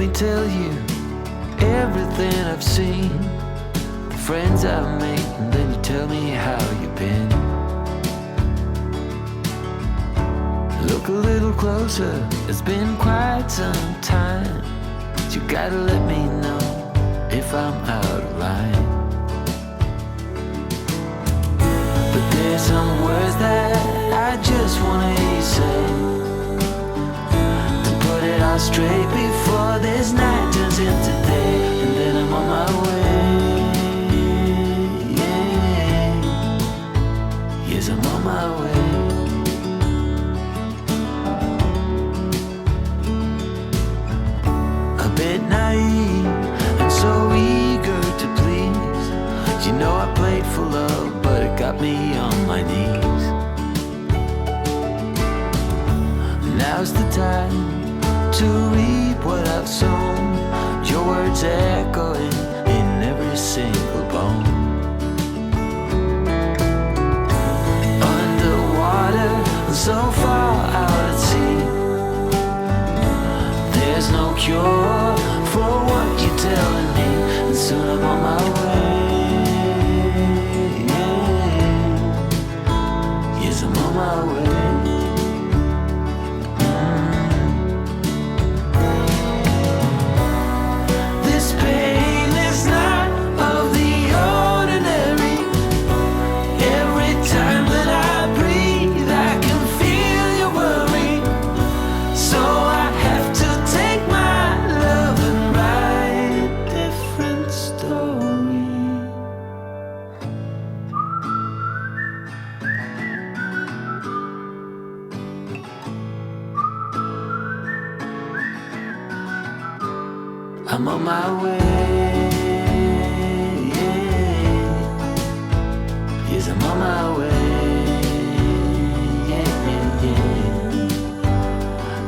me tell you everything I've seen, the friends I've made, and then you tell me how you've been. Look a little closer, it's been quite some time. You gotta let me know if I'm out of line. But there's some words that I just wanna hear you say, to put it all straight before this night turns into day, and then I'm on my way. Yeah. Yes, I'm on my way. Naive and so eager to please. You know I played for love, but it got me on my knees. Now's the time to reap what I've sown. Your words echoing in every single bone. Underwater, so far out at sea, there's no cure for what you're telling me, and soon I'm on my way. Yeah. Yes, I'm on my way. This pain is not of the ordinary. Every time that I breathe, I can feel your worry. So I have to take my love and write a different story. I'm on my way. Yeah. Yes, I'm on my way. Yeah, yeah, yeah.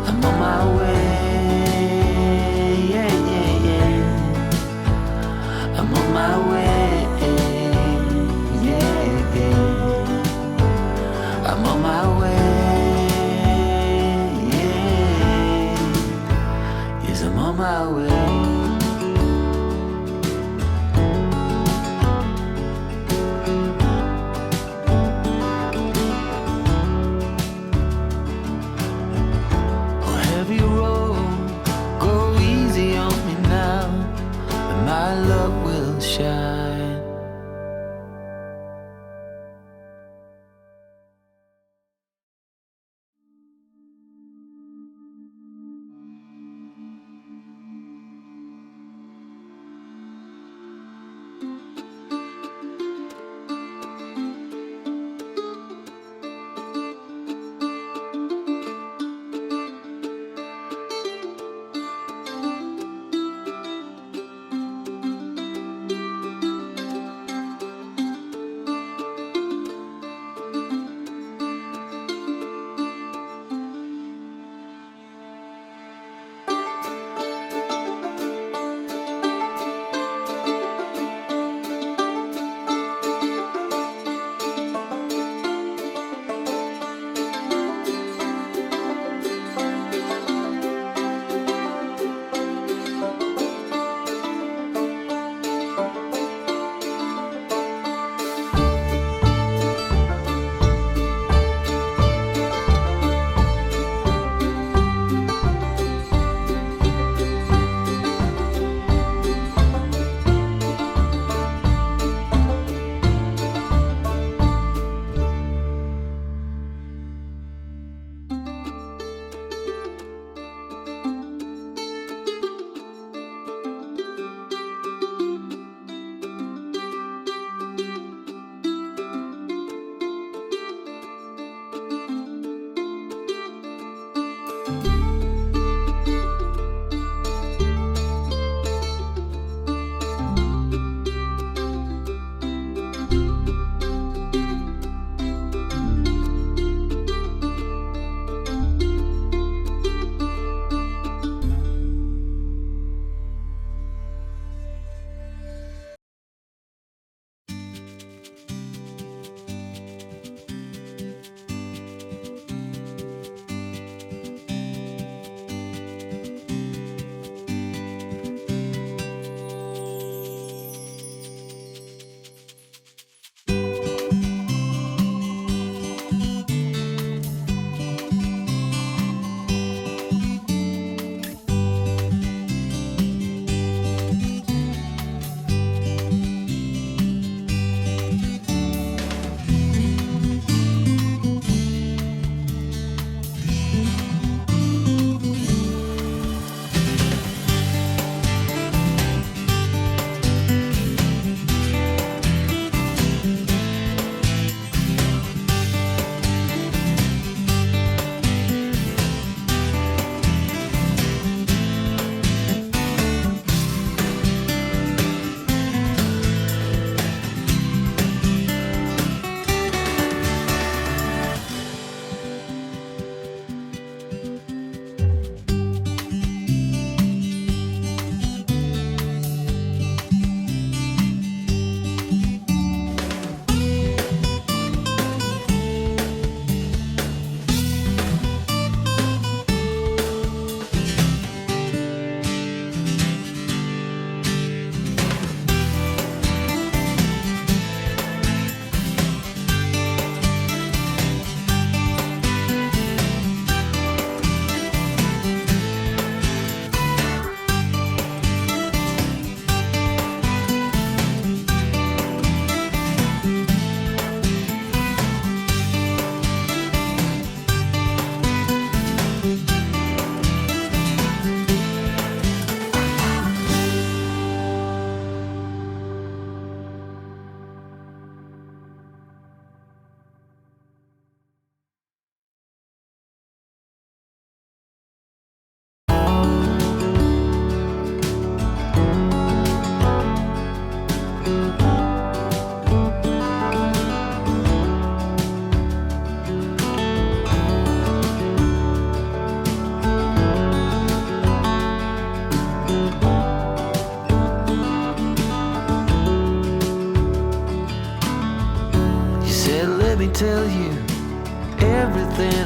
I'm on my way. Yeah, yeah, yeah. I'm on my way. Yeah, yeah. I'm on my way. Yeah. Yes, I'm on my way.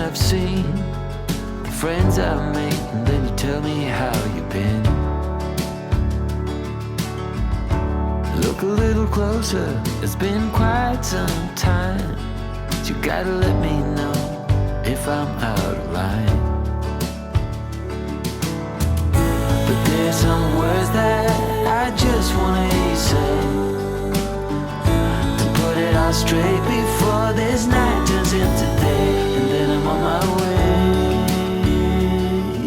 I've seen, the friends I've made, and then you tell me how you've been. Look a little closer, it's been quite some time. You gotta let me know if I'm out of line. But there's some words that I just wanna hear you say, to put it all straight before this night turns into day, and then I'm on my way.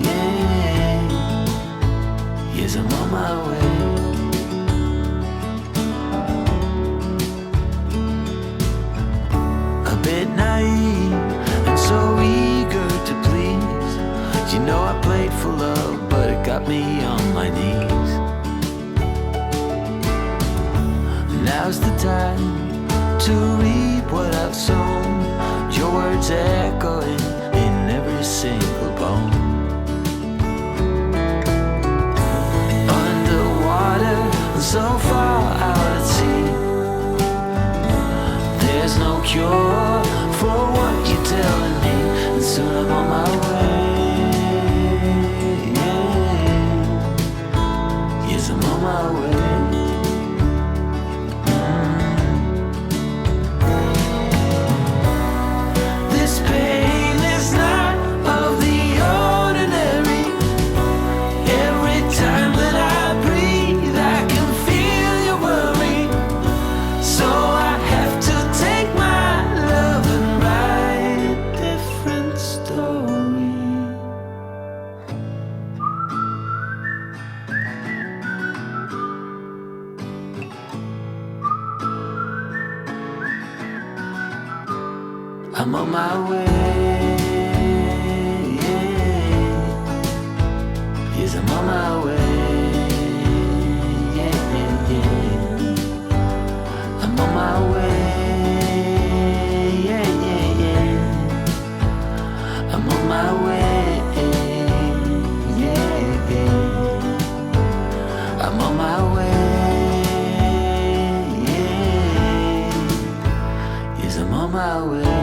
Yeah. Yes, I'm on my way. A bit naive and so eager to please. You know I played for love, but it got me on my knees. Now's the time to reap what I've sown. Your words echoing in every single bone. Underwater, so far out at sea, there's no cure for what you're telling me, and soon I'm on my way. Yeah. Yes, I'm on my way. This pain is not of the ordinary. Every time that I breathe, I can feel your worry. So I have to take my love and write a different story. I'm on my way. Yeah. Yes, I'm on my way. Yeah, yeah, yeah. I'm on my way. Yeah, yeah, yeah. I'm on my way. Yeah, yeah. I'm on my way. Yeah. Yes, I'm on my way.